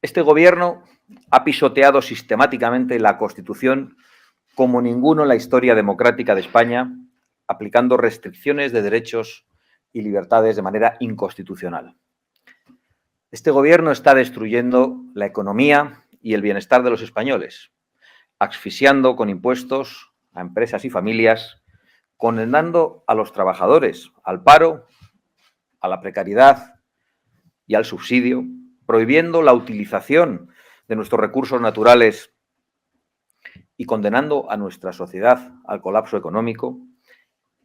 Este gobierno ha pisoteado sistemáticamente la Constitución como ninguno en la historia democrática de España, aplicando restricciones de derechos y libertades de manera inconstitucional. Este gobierno está destruyendo la economía y el bienestar de los españoles, asfixiando con impuestos a empresas y familias, condenando a los trabajadores al paro, a la precariedad y al subsidio, prohibiendo la utilización de nuestros recursos naturales y condenando a nuestra sociedad al colapso económico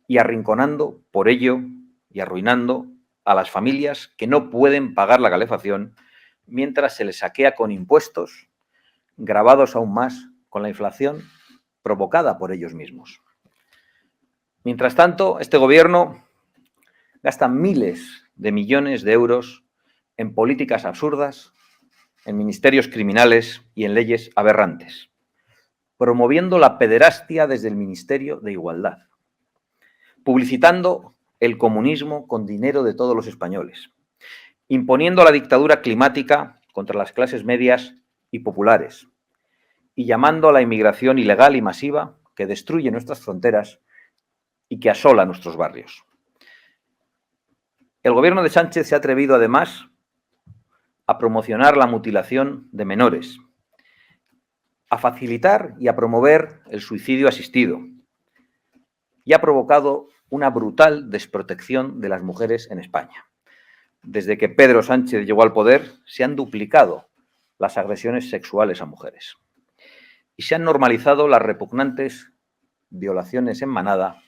y arrinconando por ello y arruinando a las familias que no pueden pagar la calefacción mientras se les saquea con impuestos gravados aún más con la inflación provocada por ellos mismos. Mientras tanto, este gobierno gasta miles de millones de euros en políticas absurdas, en ministerios criminales y en leyes aberrantes, promoviendo la pederastia desde el Ministerio de Igualdad, publicitando el comunismo con dinero de todos los españoles, imponiendo la dictadura climática contra las clases medias y populares, y llamando a la inmigración ilegal y masiva que destruye nuestras fronteras y que asola nuestros barrios. El gobierno de Sánchez se ha atrevido, además, a promocionar la mutilación de menores, a facilitar y a promover el suicidio asistido, y ha provocado una brutal desprotección de las mujeres en España. Desde que Pedro Sánchez llegó al poder, se han duplicado las agresiones sexuales a mujeres y se han normalizado las repugnantes violaciones en manada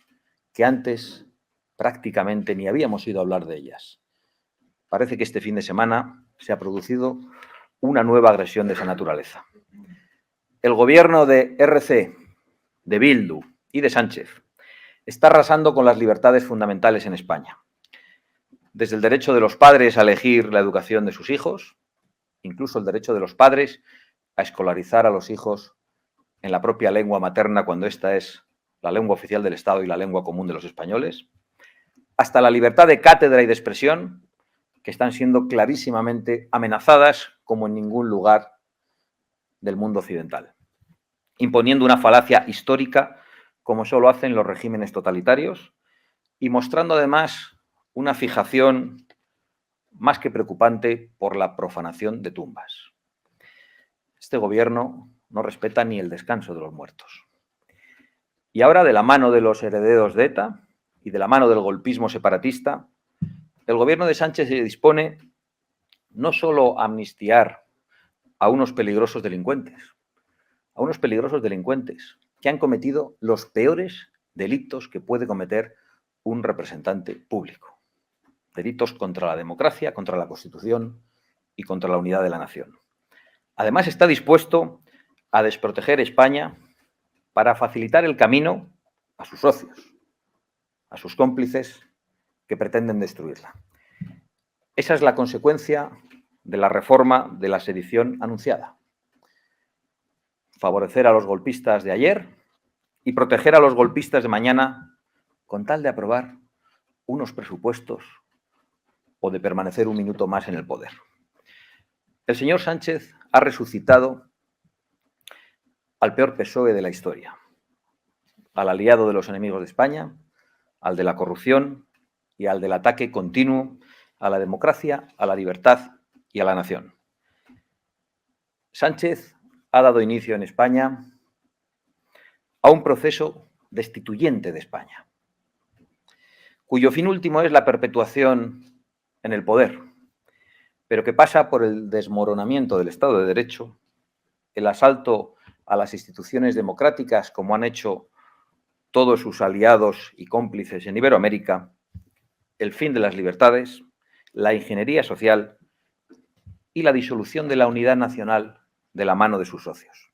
que antes prácticamente ni habíamos oído hablar de ellas. Parece que este fin de semana se ha producido una nueva agresión de esa naturaleza. El gobierno de RC, de Bildu y de Sánchez está arrasando con las libertades fundamentales en España. Desde el derecho de los padres a elegir la educación de sus hijos, incluso el derecho de los padres a escolarizar a los hijos en la propia lengua materna cuando esta es la lengua oficial del Estado y la lengua común de los españoles, hasta la libertad de cátedra y de expresión, que están siendo clarísimamente amenazadas como en ningún lugar del mundo occidental, imponiendo una falacia histórica como solo hacen los regímenes totalitarios y mostrando además una fijación más que preocupante por la profanación de tumbas. Este gobierno no respeta ni el descanso de los muertos. Y ahora, de la mano de los herederos de ETA y de la mano del golpismo separatista, el gobierno de Sánchez se dispone no solo a amnistiar a unos peligrosos delincuentes que han cometido los peores delitos que puede cometer un representante público. Delitos contra la democracia, contra la Constitución y contra la unidad de la nación. Además, está dispuesto a desproteger España para facilitar el camino a sus socios, a sus cómplices que pretenden destruirla. Esa es la consecuencia de la reforma de la sedición anunciada. Favorecer a los golpistas de ayer y proteger a los golpistas de mañana con tal de aprobar unos presupuestos o de permanecer un minuto más en el poder. El señor Sánchez ha resucitado al peor PSOE de la historia, al aliado de los enemigos de España, al de la corrupción y al del ataque continuo a la democracia, a la libertad y a la nación. Sánchez ha dado inicio en España a un proceso destituyente de España, cuyo fin último es la perpetuación en el poder, pero que pasa por el desmoronamiento del Estado de Derecho, el asalto a las instituciones democráticas, como han hecho todos sus aliados y cómplices en Iberoamérica, el fin de las libertades, la ingeniería social y la disolución de la unidad nacional de la mano de sus socios.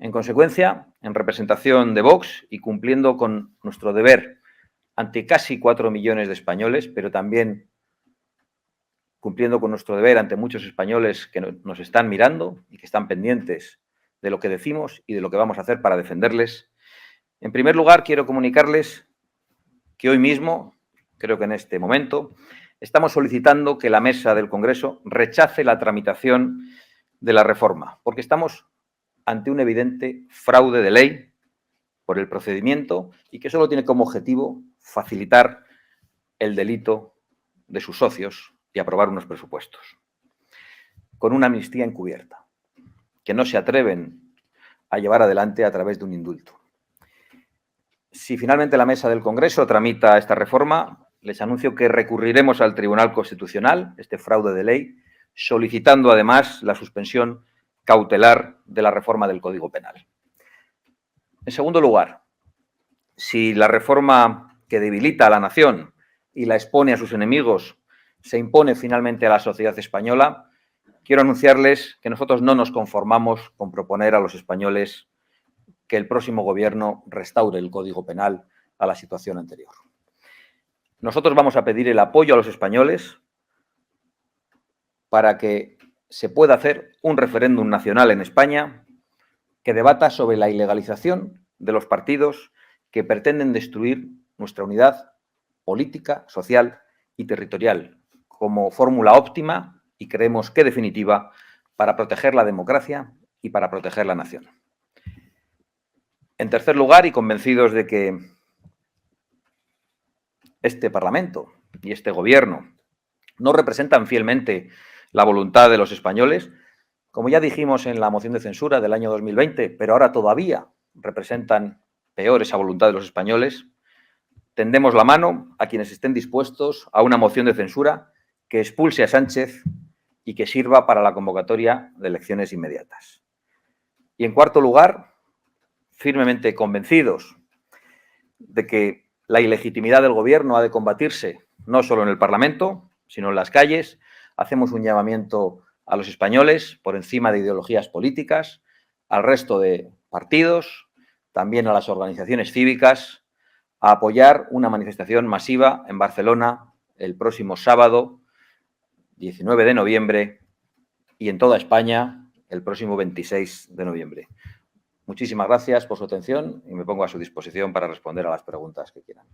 En consecuencia, en representación de Vox y cumpliendo con nuestro deber ante casi 4 millones de españoles, pero también cumpliendo con nuestro deber ante muchos españoles que nos están mirando y que están pendientes de lo que decimos y de lo que vamos a hacer para defenderles. En primer lugar, quiero comunicarles que hoy mismo, creo que en este momento, estamos solicitando que la mesa del Congreso rechace la tramitación de la reforma, porque estamos ante un evidente fraude de ley por el procedimiento y que solo tiene como objetivo facilitar el delito de sus socios y aprobar unos presupuestos, con una amnistía encubierta, que no se atreven a llevar adelante a través de un indulto. Si finalmente la mesa del Congreso tramita esta reforma, les anuncio que recurriremos al Tribunal Constitucional, este fraude de ley, solicitando además la suspensión cautelar de la reforma del Código Penal. En segundo lugar, si la reforma que debilita a la nación y la expone a sus enemigos se impone finalmente a la sociedad española, quiero anunciarles que nosotros no nos conformamos con proponer a los españoles que el próximo gobierno restaure el Código Penal a la situación anterior. Nosotros vamos a pedir el apoyo a los españoles para que se pueda hacer un referéndum nacional en España que debata sobre la ilegalización de los partidos que pretenden destruir nuestra unidad política, social y territorial como fórmula óptima y creemos que definitiva para proteger la democracia y para proteger la nación. En tercer lugar, y convencidos de que este Parlamento y este Gobierno no representan fielmente la voluntad de los españoles, como ya dijimos en la moción de censura del año 2020, pero ahora todavía representan peor esa voluntad de los españoles, tendemos la mano a quienes estén dispuestos a una moción de censura que expulse a Sánchez y que sirva para la convocatoria de elecciones inmediatas. Y en cuarto lugar, firmemente convencidos de que la ilegitimidad del Gobierno ha de combatirse no solo en el Parlamento, sino en las calles, hacemos un llamamiento a los españoles, por encima de ideologías políticas, al resto de partidos, también a las organizaciones cívicas, a apoyar una manifestación masiva en Barcelona el próximo sábado, 19 de noviembre, y en toda España el próximo 26 de noviembre. Muchísimas gracias por su atención y me pongo a su disposición para responder a las preguntas que quieran.